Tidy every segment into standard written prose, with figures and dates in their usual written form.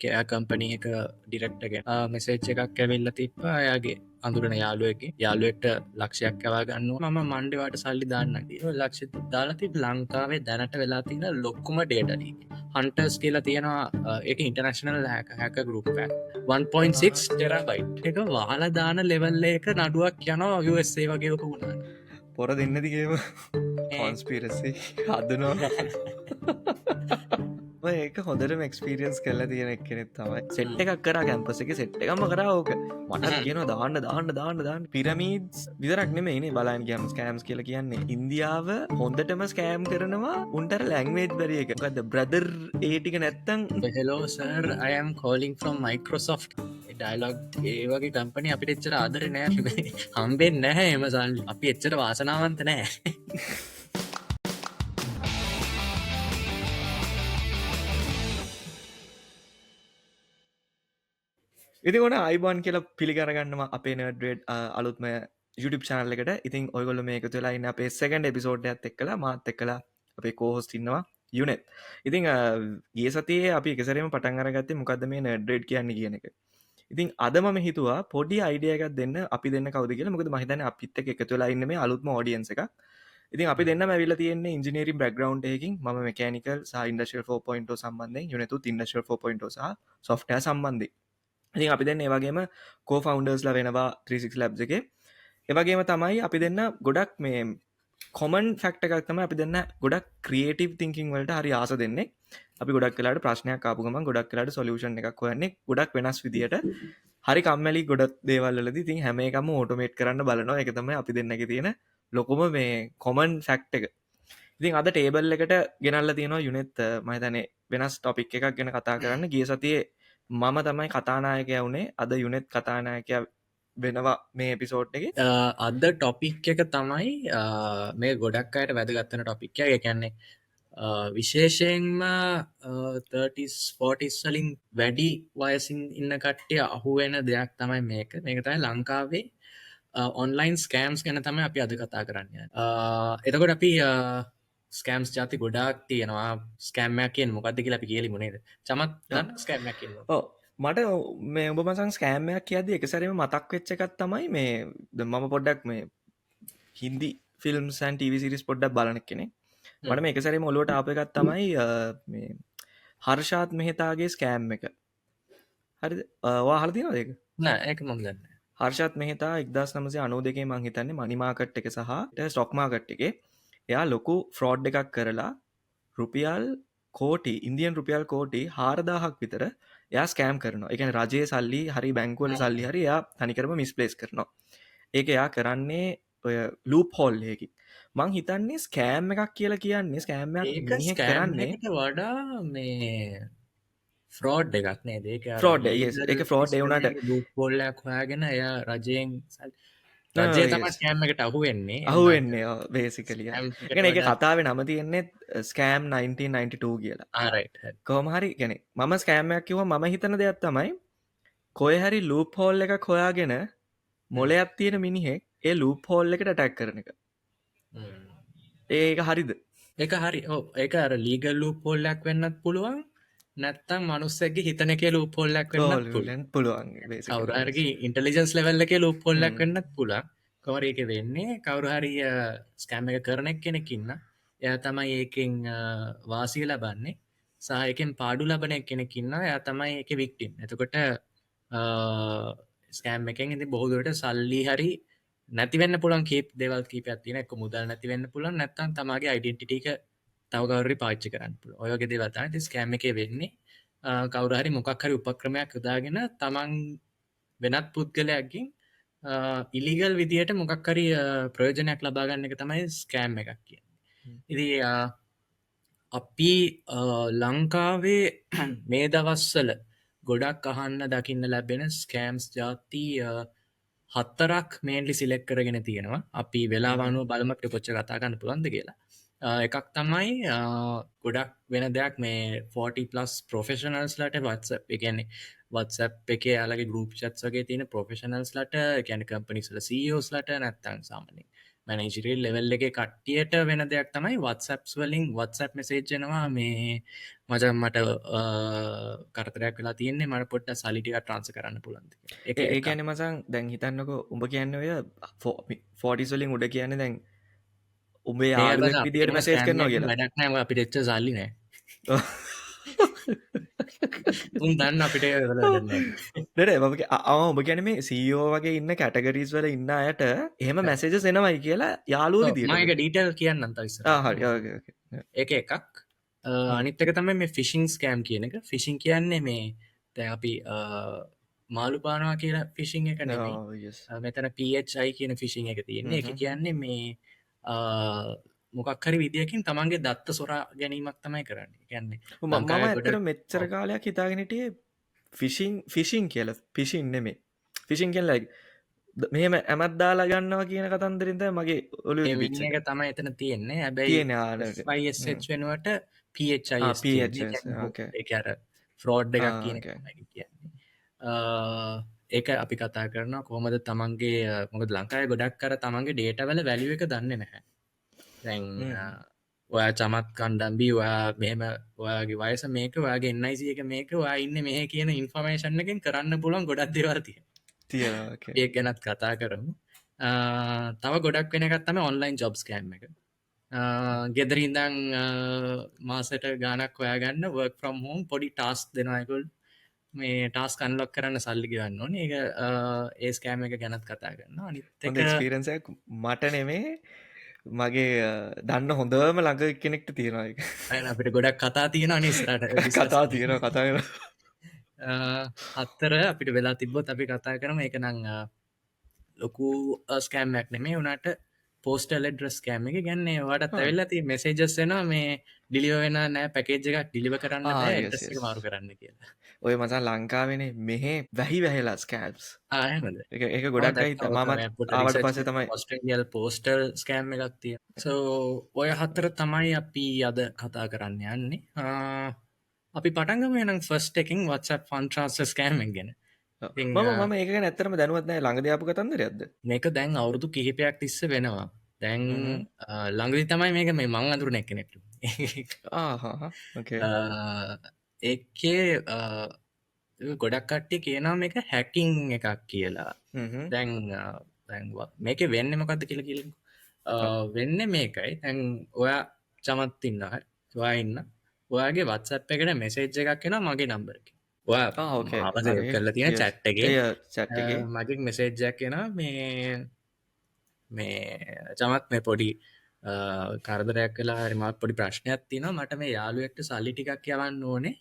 Company එක ඩිරෙක්ටගෙන මෙසේච් එකක් ඇවිල්ල තිප්පා එයාගේ අඳුරන යාලුවගේ යාලුවට ලක්ෂයක් කවා ගන්න ම මණ්ඩවාට සල්ලි දාන්නගේ ලක්ෂ දාලති ලංකාවේ දැනට වෙලා තින ලොක්කුම ඩේටලී හන්ටර්ස් කියලා තියෙනවා එක ඉන්ටර්නශනල් හැක ගරුප් 1.6 ටෙරබයි් එක වාල දාන ලෙවල්ල එක නඩුවක් යනවා USA වගේක වුණාන පොර දෙන්නදිගේම කොන්ස්පිරසි හදනවා ඒක හොඳට ක්ස්පිරියන්ස් කල තියෙන කෙනෙක් තමයි සෙට් එකක් කර කැම්පස එක සෙට් එකම කර ඕක මට කියන දාන්න පිරමීඩස් විදරක් නෙමේ බලන් ගම් ස්කෑම්ස් කියල කියන්නේ ඉන්දියාව හොඳටම ස්කෑම් කරනවා උන්ටර ලැංවේජ් බැරිය එකකද බ්‍රදර් ඒටික නැත්තං hello sir I'm calling from Microsoft Dialog ඒ වගේ කම්පනි අපිට එච්චර ආදර නෑ හම්බෙන් නැහැ එම සල් අපි එච්චර වාසනාවන්ත නෑ ඉතිකොට අයිබන් කියලා පිළිගරගන්නවා අපේ නඩ්‍රේඩ් අලුත්ම YouTube චානල් එකට ඉතින් ඔයගොල්ලෝ මේක තුලා ඉන්න අපේ සෙකන්ඩ් එපිසෝඩ් එකත් එක්කලා මාත් එක්කලා අපේ කෝහොස්ට් ඉන්නවා යුනෙත්. ඉතින් ගිය සතියේ අපි එක සැරේම පටන් අරගත්තේ මොකද්ද මේ නඩ්රේඩ් කියන්නේ කියන එක. ඉතින් අද මම හිතුවා පොඩි අයිඩියා එකක් දෙන්න අපි දෙන්න කවුද කියලා. මොකද මම හිතන්නේ අපිත් එක්ක එකතු වෙලා ඉන්න මේ අලුත්ම ඔඩියන්ස් එකක්. ඉතින් අපි දෙන්නම ඇවිල්ලා තියෙන්නේ ඉංජිනේරින් බෑග්ග්‍රවුන්ඩ් එකකින්. මම මෙකැනිකල් සහ ඉන්ඩස්ට්‍රියල් 4.0 සම්බන්ධයෙන් යුනෙතුත් ඉන්ඩස්ට්‍රියල් 4.0 සහ සොෆ්ට්වෙයාර් සම්බන්ධයෙන්. ඉතින් අපි දෙන්න ඒ වගේම කෝ-ෆවුන්ඩර්ස්ලා වෙනවා 360 Labs එකේ. ඒ වගේම තමයි අපි දෙන්න ගොඩක් මේ කොමන් ෆැක්ටර් එකක් තමයි අපි දෙන්න ගොඩක් ක්‍රියේටිව් තින්කින් වලට හරි ආස දෙන්නේ. අපි ගොඩක් වෙලාවට ප්‍රශ්නයක් ආපු ගමන් ගොඩක් වෙලාවට සොලියුෂන් එකක් හොයන්නේ ගොඩක් වෙනස් විදියට. හරි කම්මැලි ගොඩක් දේවල් වලදී ඉතින් හැම එකම ඔටෝමේට් කරන්න බලනවා. ඒක තමයි අපි දෙන්නගේ තියෙන ලොකුම මේ කොමන් ෆැක්ට් එක. ඉතින් අද ටේබල් එකට ගෙනල්ලා තියෙනවා යුනෙත් මම හිතන්නේ වෙනස් ටොපික් එකක් ගැන කතා කරන්න. ගිය සතියේ මම තමයි කතානායකයා වුණේ. අද යුනෙත් කතානායකයා වෙනවා මේ එපිසෝඩ් එකේ. අද ටොපික් එක තමයි මේ ගොඩක් අයට වැදගත්තන ටොපික් එක කියන්නේ විශේෂයෙන්ම 30s 40s වලින් වැඩි වයසින් ඉන්න කට්ටිය අහුවෙන දෙයක් තමයි මේක තමයි ලංකාවේ ඔන්ලයින් ස්කෑම්ස් ගැන තමයි අපි අද කතා කරන්න එතකොට අපි ස්කෑම්ස් ජාති ගොඩාක් තියෙනවා ස්කෑම්මයක් කියෙන් මොකක්ද කියලා අපි කියලි මුණේද චමත් ස්කෑම්මයක් කියන්න මට මේ ඔබ මසන් ස්කෑම්මයක් කියද එක සැරම මතක් වෙච්ච එකත් තමයි මේ මම පොඩ්ඩක් මේ හින්දි ෆිල්ම් සන් ටවිසිරිස් පොඩ්ඩක් බලන කෙනෙ මට මේ එක සැරම ඔලුවට අප එකත් තමයි මේ හර්ෂාත් මෙහතාගේ ස්කෑම් එක හරි වාහරදින දෙක ඒක මොදන්න හර්ෂත් මෙහතා 1992 මං හිතන්නේ මනිමාකට් එක සහ ස්ටොක්මාකට් එක එයා ලොකු ෆ්‍රෝඩ් එකක් කරලා රුපියල් කෝටි ඉන්දියන් රුපියල් කෝටි 4000ක් විතර එයා ස්කෑම් කරනවා. ඒ කියන්නේ රජයේ සල්ලි හරි බැංකුවල සල්ලි හරි එයා තනිකරම මිස්ප්ලේස් කරනවා. ඒක එයා කරන්නේ ඔය ලූප් හෝල් එකකින්. මං හිතන්නේ ස්කෑම් එකක් කියලා කියන්නේ ස්කෑම් එකක් මිනිහෙක් කරන්නේ වඩා මේ ෆ්‍රෝඩ් එකක් නේ ඒක ෆ්‍රෝඩ් ඒක ෆ්‍රෝඩ් ඒ වුණාට පොල්ලයක් හොයාගෙන එයා රජයෙන් රජය තම ස්කෑම් එකට අහුවෙන්නේ අහුවෙන්නේ බේසිකලිය ගැන එක කතාව නම තියෙන්නේ ස්කෑම් 1992 කියලා කෝමහරි ගැන මම ස්කෑම්මයක් කිව ම හිතන දෙයක් තමයි කොය හරි ලූප් හෝල් එකක් හොයාගෙන මොලයක් තියෙන මිනිහෙක් ඒ ලූප් හෝල් එකට ටැක් කරන එක ඒක හරිද ඒක හරි ඒක අර ලීගල් ලූප් හෝල්ලක් වෙන්නත් පුළුවන් නැත්තම් මනුස්සගේ හිතන එක ලූප් හෝල්ලක් වෙන්න පුළුවන් කවුරහරගේ ඉන්ටලිජන්ස් ලෙවල්ල එක ලූප් හෝල්ලක් වෙන්නත් පුළුවන් කවර එක වෙන්නේ කවුරුහරිය ස්කෑම් එක කරනෙක් කෙනෙකින්න එය තමයි ඒකෙන් වාසිය ලබන්නේ සහයකෙන් පාඩු ලබනයක් කෙනෙකින්න එය තමයි එක වික්ටින් එතකොට ස්කෑම් එකෙන් ඉති බොහෝදුරට සල්ලි හරි නැතිවන්න පුළන් කේප දෙවල් කීප ඇතින එක මුදල් නැතිවන්න පුළන් නැත්තන් තමගේ අයිඩෙන්ටිටික තවගවරි පාච්චි කරන්න පුළ ඔයගේ දෙවතා ති ස්කෑම් එක වෙන්නේ කවුරහරි මොකක් හරි උපක්‍රමයක් යොදාගෙන තමන් වෙනත් පුද්ගලයක්ගින් ඉලිගල් විදියට මොකක්කරි ප්‍රයෝජනයක් ලබාගන්න එක තමයි ස්කෑම් එකක් කිය ඉදි අපි ලංකාවේ මේ දවස්සල ගොඩක් අහන්න දකින්න ලැබෙන ස්කෑම්ස් ජාති හත්තරක් මේන්ලි සිලෙක් කරගෙන තියෙනවා අපි වෙලාවානුව බලමට කොච්ච කතාගන්න පුළන්ද කියලා එකක් තමයි ගොඩක් වෙන දෙයක් මේ 40+ ප්‍රොෆෙෂනල්ස් ලට වත්ස එකන්නේ WhatsApp එක යාලගේ ගරුප් චත්සගේ තියෙන ප්‍රොෆෙෂනල්ස් ලට ගැන කම්පනිස්ල සෝස් ලට නැත්තන් සාමනින් මැනේජරියල් ලෙවල් එකේ කට්ටියට වෙන දෙයක් තමයි WhatsApps වලින් WhatsApp මෙසේජ් එනවා මේ මචං මට කරදරයක් වෙලා තියෙන්නේ මට පොඩ්ඩක් සල්ලි ටිකක් ට්‍රාන්ස්ෆර් කරන්න පුළුවන්ද කියලා. ඒක ඒ එකක්. කියන්නේ මචං දැන් හිතන්නකෝ උඹ කියන්නේ ඔය 40s වලින් උඩ කියන්නේ දැන් උඹේ ඒක බස යාළුවෙක් අපිට විදියට එහෙම මැසේජ් ස්කෑම් කරනවා එකකින් කියලා. වැඩක් නැහැ. මොකද අපිට එච්චර සල්ලි නැහැ. උන් දන්න අපිට ඒක කරලා වැඩක් නැහැ. ඔබ ගැන මේ සීෝ වගේ ඉන්න කැටගරීස් වල ඉන්න අයට එහෙම මැසේජස් එනවයි කියලා යාලුව ඔව් විදියට. මම ඒක ඩීටේල් කියන්නම් තව ඉස්සරහට. හරි ඕකේ ඕකේ. ඒක එකක්. අනිත් එක තමයි මේ ෆිෂිං ස්කෑම් කියන එක. ෆිෂිං කියන්නේ මේ දැන් අපි මාළු පානවා කියලා ෆිෂිං එක නෙමෙයි. Oh, yes. මෙතන PHI කියන ෆිෂිං එක තියෙන්නේ. ඒක කියන්නේ මේ මොකක් හරි විදියකින් තමන්ගේ දත්ත සොරා ගැනීමක් තමයි කරන්නේ. කියන්නේ මම ඇත්තට මෙච්චර කාලයක් හිතාගෙන හිටියේ ෆිෂිං කියලා. ෆිෂින් නෙමෙයි. ෆිෂින් කියන්නේ like මෙහෙම ඇමත් දාලා ගන්නවා කියන කතන්දරින් තමයි මගේ ඔළුවේ ඒ තිබිච්ච එක තමයි එතන තියෙන්නේ. හැබැයි තියෙන FISH වෙනුවට PHIS PHS, තියෙන්නේ. okay. ඒක අර ෆ්‍රෝඩ් එකක් කියන එක okay. තමයි කියන්නේ. ඒක අපි කතා කරනවා කොහොමද තමන්ගේ මොකද ලංකාවේ ගොඩක් අර තමන්ගේ ඩේටා වල වැලියු එක දන්නේ නැහැ. දැන් ඔයා චමත් කණ්ඩම්බි ඔයා මෙහෙම ඔයාගේ වයස මේක ඔයාගේ NIC එක මේක ඔයා ඉන්නේ මෙහෙ කියන ඉන්ෆර්මේෂන් එකෙන් කරන්න පුළුවන් ගොඩක් දේවල් තියෙනවා. okay. ඒක ගැනත් කතා කරමු. තව ගොඩක් වෙන එකක් තමයි ඔන්ලයින් ජොබ් ස්කෑම් එක. ගෙදර ඉඳන් මාසෙට ගාණක් හොයාගන්න work from home පොඩි ටාස්ක් දෙනවා ඒගොල්ලෝ. මේ ටාස්ක් අන්ලොක් කරන්න සල්ලි ගෙවන්න ඕනේ. ඒක ඒ ස්කෑම් එක ගැනත් කතා කරනවා. අනිත් එක හොඳ එක්ස්පීරියන්ස් එකක් මට නෙමේ මගේ දන්න හොඳම ළඟ කෙනෙක්ට තියෙනවා එක. අපිට ගොඩක් කතා තියෙනවා නේ ඉස්සරහට. කතා තියෙනවා කතා කරනවා. අත්තර අපිට වෙලා තිබ්බොත් අපි කතා කරමු. ඒක නම් ලොකු ස්කෑම් එකක් නෙමෙයි. උනාට පෝස්ටල් ඇඩ්‍රස් ස්කෑම් එක. කියන්නේ ඔයාලටත් ඇවිල්ලා තියෙන මෙසේජස් එනවා මේ ඩිලිවර් වෙනා නැහැ පැකේජ් එකක් ඩිලිවර් කරන්න බෑ ඇඩ්‍රස් එක මාරු කරන්න කියලා. ඔය මචං ලංකාවේනේ මෙහෙ වැහි වැහිලා ස්කෑම්ස්. එහෙමද? ඒක ගොඩක් අයි මම ආවට පස්සේ තමයි ඔස්ට්‍රේලියාවේ පෝස්ටල් ස්කෑම් එකක් තියෙනවා. සෝ ඔය හතර තමයි අපි අද කතා කරන්න යන්නේ. අපි පටන් ගමු එහෙනම් ෆස්ට් එකකින් WhatsApp fund transfer scam එක ගැන. මම ඒක ගැන ඇත්තටම දැනුවත් නැහැ. ළඟදී ආපු කතන්දරයක්ද? මේක දැන් අවුරුදු කිහිපයක් තිස්සේ වෙනවා. දැන් ළඟදී තමයි මේක මේ මං අඳුරන එක්කෙනෙක්ට. ඕකේ. ඒකේ ගොඩක් කට්ටිය කියනවා මේක හැකින් එකක් කියලා. දැන් මේකේ වෙන්නේ මොකද්ද කියලා කියලාකෝ. වෙන්නේ මේකයි. දැන් ඔයා චමත් ඉන්නවා. ඔයා ඉන්න. ඔයාගේ WhatsApp එකට මෙසේජ් එකක් එනවා මගේ නම්බර් එකෙන්. ඔයා මාව සේව් කරලා තියෙන chat එකේ මගේ මෙසේජ් එකක් එනවා මේ චමත් මේ පොඩි කරදරයක් වෙලා හරි මාත් පොඩි ප්‍රශ්නයක් තියෙනවා. මට මේ යාළුවෙක්ට සල්ලි ටිකක් යවන්න ඕනේ.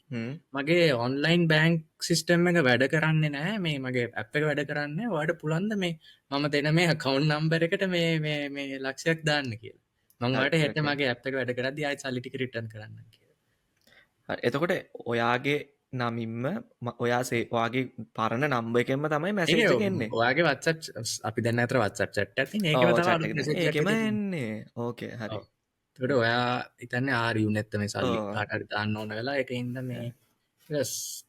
මගේ ඔන්ලයින් බැංක් සිස්ටම් එක වැඩ කරන්නේ නැහැ. මේ මගේ ඇප් එක වැඩ කරන්නේ නැහැ. ඔයාලට පුළුවන්ද මේ මම දෙන මේ account number එකට මේ ලක්ෂයක් දාන්න කියලා. මම ඔයාලට හෙට මගේ ඇප් එක වැඩ කරද්දී ආයෙත් සල්ලි ටික රිටර්න් කරන්න කියලා. හරි. එතකොට ඔයාගේ නමින්ම ඔයාගේ පරණ නම්බර් එකෙන්ම තමයි මැසේජ් එක එන්නේ. ඔයාගේ WhatsApp අපි දැන් අතර WhatsApp chat එකක් තියෙන. ඒකම තමයි මැසේජ් එක එන්නේ. ඕකේ හරි. එතකොට ඔයා හිතන්නේ ආරියු නැත්නම් මේ සල්ලි කාට හරි දාන්න ඕන වෙලා ඒකින්ද මේ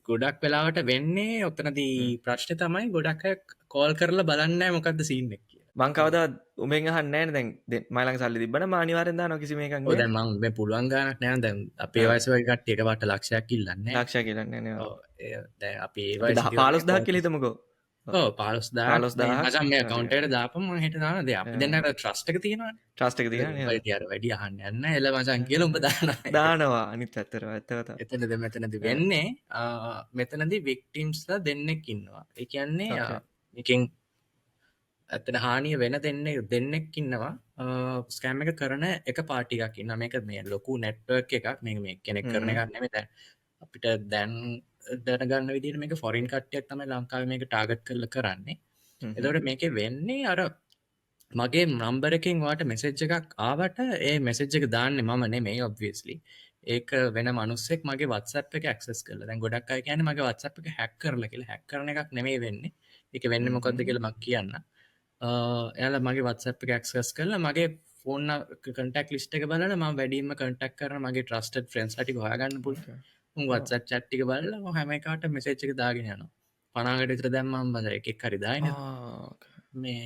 ගොඩක් වෙලාවට වෙන්නේ ඔතනදී ප්‍රශ්නේ තමයි ගොඩක් අය කෝල් කරලා බලන්නේ නැහැ මොකද්ද සීන් එක කියලා. මං කවදාවත් උඹෙන් අහන්නේ නැහැ නේ. දැන් මයි ළඟ සල්ලි තිබ්බනම් මම අනිවාර්යෙන් දානවා කිසිම එකක් නේ. ඔව් දැන් මම මේ පුළුවන් ගානක් නෑ. දැන් අපේ වයස වගේ කට්ටිය එකපාරට ලක්ෂයක් ඉල්ලන්නේ. ලක්ෂයක් ඉල්ලන්නේ නේ. ඔව් දැන් අපි ඒ වයස 15000ක් කියලා හිතමුකෝ. ඔව් 15000 මචං මේ account එකට දාපම මම හෙට දානවා. දැන් අපි දැන් අර trust එක තියෙනවනේ. trust එක තියෙනවා නේ. ඔය වැඩි අහන්න යන්න එල මචං කියලා උඹ දානවා. අනිත් පැත්තට ඇත්ත කතාව. එතනදී වෙන්නේ මෙතනදී victimsලා දෙන්නෙක් ඉන්නවා. ඒ කියන්නේ එකෙන් ඇත්තට හානිය වෙන දෙන්නෙක් ඉන්නවා. ස්කෑම් එක කරන එක පාටි එකක් ඉන්නවා. මේක මේ ලොකු නෙට්වර්ක් එකක්. මේ කෙනෙක් කරන එකක් නෙමෙයි. දැන් අපිට දැන් දැනගන්න විදිහට මේක ෆොරින් කට්ටියක් තමයි ලංකාවේ මේක ටාගට් කරලා කරන්නේ. එතකොට මේකේ වෙන්නේ අර මගේ නම්බර් එකෙන් ඔයාලට මෙසේජ් එකක් ආවට ඒ මෙසේජ් එක දාන්නේ මම නෙමෙයි obviously. ඒක වෙන මිනිස්සෙක් මගේ WhatsApp එක ඇක්සස් කරලා. දැන් ගොඩක් අය කියන්නේ මගේ WhatsApp එක හැක් කරලා කියලා. හැක් කරන එකක් නෙමෙයි වෙන්නේ. ඒක වෙන්නේ මොකද්ද කියලා මම කියන්නම්. එයාලා මගේ WhatsApp එක ඇක්සස් කරලා මගේ ෆෝන් කන්ටැක්ට් ලිස්ට් එක බලලා මම වැඩියෙන්ම කන්ටැක්ට් කරන මගේ ට්‍රස්ටඩ් ෆ්‍රෙන්ඩ්ස් ලා ටික හොයාගන්න පුළුවන්. උන් WhatsApp chat ටික බලලා මම හැම එකකට මෙසේජ් එක දාගෙන යනවා. 50කට විතර දැම්මම බඳ එකෙක් හරි දාන්නේ. මේ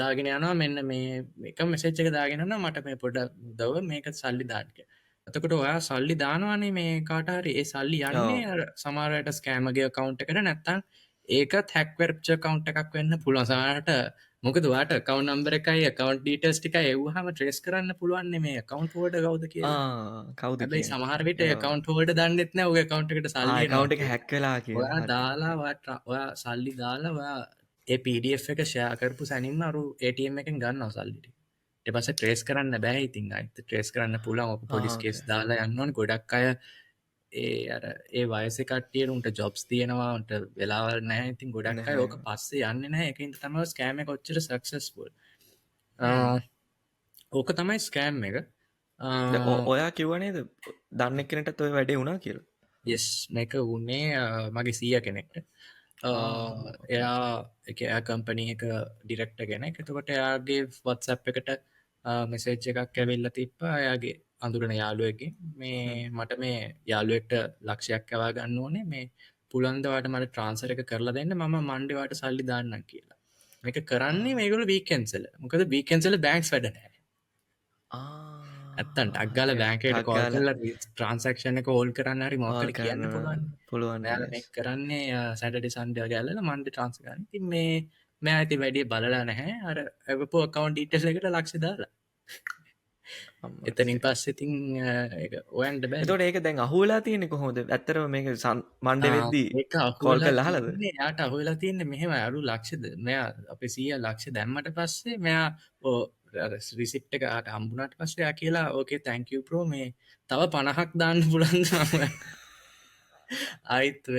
දාගෙන යනවා මෙන්න මේ එක මෙසේජ් එක දාගෙන යනවා මට මේ පොඩ දව මේක සල්ලි දාන්න කියලා. එතකොට ඔයා සල්ලි දානවනේ මේ කාට හරි ඒ සල්ලි යන්නේ ඔව්. අර සමහර අයට ස්කෑමර්ගේ account එකට නැත්තම් ඒකත් hack වෙච්ච account එකක් වෙන්න පුළුවන්. සමහරට මොකද ඔයාට account number එකයි account details ටිකයි එව්වහම trace කරන්න පුළුවන් නේ මේ account holder කවුද කියලා. කවුද හැබැයි කියන සමහර විට ඔව්. account holder දන්නෙත් නැහැ ඔගේ account එකට සල්ලි එනවා account එක කියලා. හැක් වෙලා කියලා. ඔයා හරි. දාලා ඔයා සල්ලි දාලා ඔයා ඒ PDF එක ෂෙයා කරපු සැනින්ම අර ATM එකෙන් ගන්නවා සල්ලි ටික. ඊට පස්සේ ට්‍රේස් කරන්න බෑ ඉතින් ආයෙත් ට්‍රේස් කරන්න පුළුවන් ඔක පොලිස් කේස් ඕකේ. දාලා යන්න ඕනේ ගොඩක් අය ඒ අර ඒ වයසේ කට්ටියට උන්ට ජොබ්ස් තියෙනවා උන්ට වෙලාවල් නැහැ ඉතින් ගොඩක් අය නැහැ. ඕක පස්සේ යන්නේ නැහැ ඒකින් තමයි ස්කෑම් එක ඔච්චර සක්සස්ෆුල් ඕක තමයි ස්කෑම් එක ඔයා කිව්ව නේද දන්න එක්කෙනටත් ඔය වැඩේ වුණා කියලා? යෙස් මේක වුණේ මගේ සීය කෙනෙක්ට එයා එක කම්පනී එක ඩිරෙක්ට කෙනෙක් එතකොට එයාගේ WhatsApp එකට මෙසේජ් එකක් ඇවිල්ල තිප්පා එයාගේ අඳුරන යාළුවකින් මේ මට මේ යාළුවෙක්ට ලක්ෂයක් කවා ගන්න ඕනේ මේ පුළන්දවාට මට ට්‍රන්සර එක කරලා දෙන්න මම මණ්ඩවාට සල්ලි දාන්න කියලා මේක කරන්නේ මේගොල වීකන්සල මොකද වීකන්සල බෑන්ක්ස් වැඩනෑ ඇත්තන් ටක්ගල බෑන්කයට කෝල් කරලා ට්‍රන්සක්ෂණ එක ඕල් කරන්න හරි මොකර කියන්න පුළුවන් පුළුවන්. යාල මේ කරන්නේ සැටඩි සන්ඩය ගැල්ල මන්ඩ ට්‍රන්ස්ගන්න ති මේ මෑ ඇති වැඩිය බලලා නැහැ අර ඇවපෝ කවන්් ඩීටස් එකට ලක්ෂ දාලා එතනින් පස්සෙතින් ඔයන්ට බෑ එතකොට ඒක දැන් අහුවෙලා තියෙන්නේ කොහොමද? ඇත්තටම මේක මණ්ඩේ වෙද්දී ඒක කෝල් කරලා අහලාද? යාට අහුවෙලා තියන්නේ මෙහෙම අරු ලක්ෂද මෙයා අපේ සීය ලක්ෂ දැම්මට පස්සේ මෙයා රිසිප්ට එකට අම්බුණට පස්සයා කියලා ඕකේ තැංකව ප්‍රෝ මේ තව 50ක් දාන්න පුළන්ද අයිත්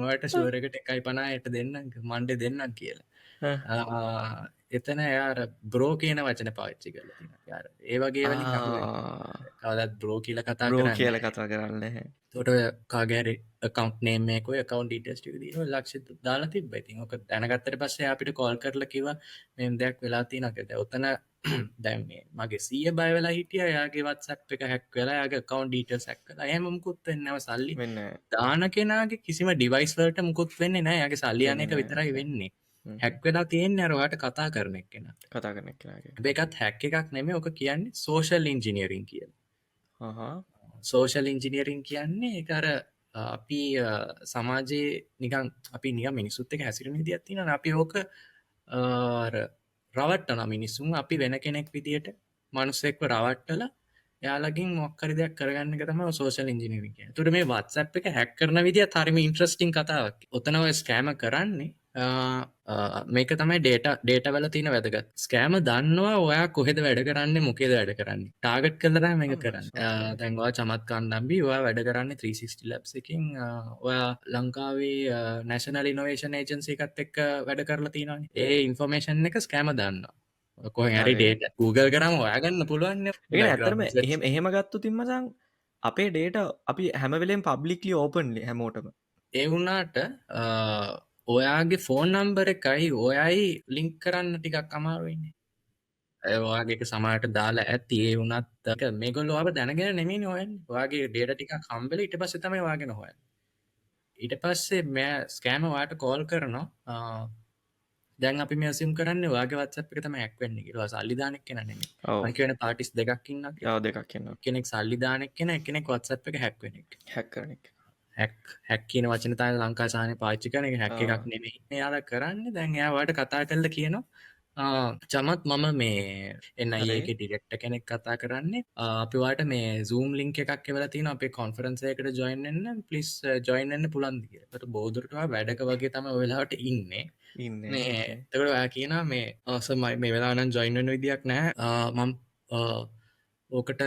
වට ශුවරකට එකයි 50ට දෙන්න මණ්ඩේ දෙන්නම් කියලා එතන යාර බ්‍රෝ කියන වචන පාච්චි කල යාර ඒ වගේ වලින් කවදත් බ්‍රෝ කියල කතා බ්‍රෝ කරන්න කියලා කතා කරන්න තොට කාගෑරි කවන්් නේමක කවන්් ඩිටස් ලක්ෂ දාලා තිබ ඉතින් ඕක දැනගත්තර පස්සේ අපිට කෝල් කරල කිව මෙම් දෙයක් වෙලා තිනකද ඔතන දැන්නේ මගේ සිය බයවෙලා හිටිය යාගේ වත්සක් එක හැක් වෙලා යාගේ කවන්් ඩීට සැක්කල හමකුත් එන්නව සල්ලි දාන කෙනගේ කිසිම ඩිවයිස්වලට මුකුත් වෙන්නේ නෑ යාගේ සල්ලියන එක විතරයි වෙන්නේ හැක් වෙලා තියෙන් අරවාට කතා කරන එක්කෙන කතා කරන එක්කෙනගේ එකත් හැක් එකක් නෙමේ ඕක කියන්නේ සෝෂල් ඉන්ජිනියරින් කියල සෝෂල් ඉන්ජිනියරින් කියන්නේ එකර අපි සමාජයේ නිකන් අපි නික මිනිසුත් එක හැසිරෙන විදිහක් තියෙනවා අපි ඕක රවට්ටන මිනිස්සුන් අපි වෙන කෙනෙක් විදියට මනුස්සෙක්ව රවට්ටලා යාලගින් මොක් හරි දෙයක් කරගන්න එක තමයි සෝෂල් ඉන්ජිනියරින් කියන්නේ. ඒතකොට මේ WhatsApp එක හැක් කරන විදිය හරිම ඉන්ටරෙස්ටිං කතාවක්. ඔතන ඔය ස්කෑම කරන්නේ මේක තමයි ඩේටවල තියෙන වැදගත්. ස්කෑම දන්නවා ඔයා කොහෙද වැඩ කරන්නේ මොකේද වැඩ කරන්නේ. ටාගට් කරලා තමයි මේක කරන්නේ. දැන් ඔයා චමත්කාර නම්බි ඔයා වැඩ කරන්නේ 360 labs එකකින් ඔයා ලංකාවේ National Innovation Agency එකත් එක්ක වැඩ කරලා තියෙනවානේ. ඒ ඉන්ෆර්මේෂන් එක ස්කෑම දන්නවා. කොහෙන් හරි ඩේටා Google කරාම හොයාගන්න පුළුවන් නේ. ඒ ඇත්තටම එහෙම ගත්තු තිම්මසන් අපේ ඩේට අපි හැම වෙලෙම පබ්ලික්ලි ඕපන්ලි හැමෝටම. ඒ වුණාට ඔයාගේ ෆෝන් නම්බර එකයි ඔයයි ලිංක් කරන්න ටිකක් අමාරුවෙන්නේ. ඔයාගේ සමාට දාලා ඇති ඒ වුණත් මේගොල්ලෝ අප දැනගෙන නෙමෙයි හොයන්නේ. ඔයාගේ ඩේටා ටිකක් හම්බෙලා ඊට පස්සේ තමයි ඔයාගෙන හොයන්නේ. ඊට පස්සේ මෑ ස්කෑම ඔයාට කෝල් කරනවා. දැන් අපි මේ assume කරන්නේ ඔයාගේ WhatsApp එක තමයි හැක් වෙන්නේ කියලා. සල්ලි දාන එක්කෙන නෙමෙයි. මම කියන්නේ පාටිස් දෙකක් ඉන්නවා කියලා. ඔව් දෙකක් ඉන්නවා. කෙනෙක් සල්ලි දාන එක්කෙන එක්කෙනෙක් WhatsApp එක හැක් වෙන එක. හැක් කරන එක. හැක් කියන වචන තමයි ලංකා සාහනේ පාවිච්චි කරන එක හැක් එකක් නෙමෙයි. එයාලා කරන්නේ දැන් එයා ඔයාලට කතා කරලා කියනවා චමත් මම මේ NIA එකේ ඩිරෙක්ටර් කෙනෙක් කතා කරන්නේ අපි ඔයාලට මේ Zoom link එකක් එවලා තියෙනවා අපේ conference එකකට join වෙන්න please join වෙන්න පුළුවන්ද කියලා. ඒකට බෝධුරට වැඩක වගේ තමයි ඔය වෙලාවට ඉන්නේ. මේ එතකොට ඔයා කියනවා මේ සර් මේ වෙලාව නම් join වෙන්න විදියක් නැහැ. මම ඕකට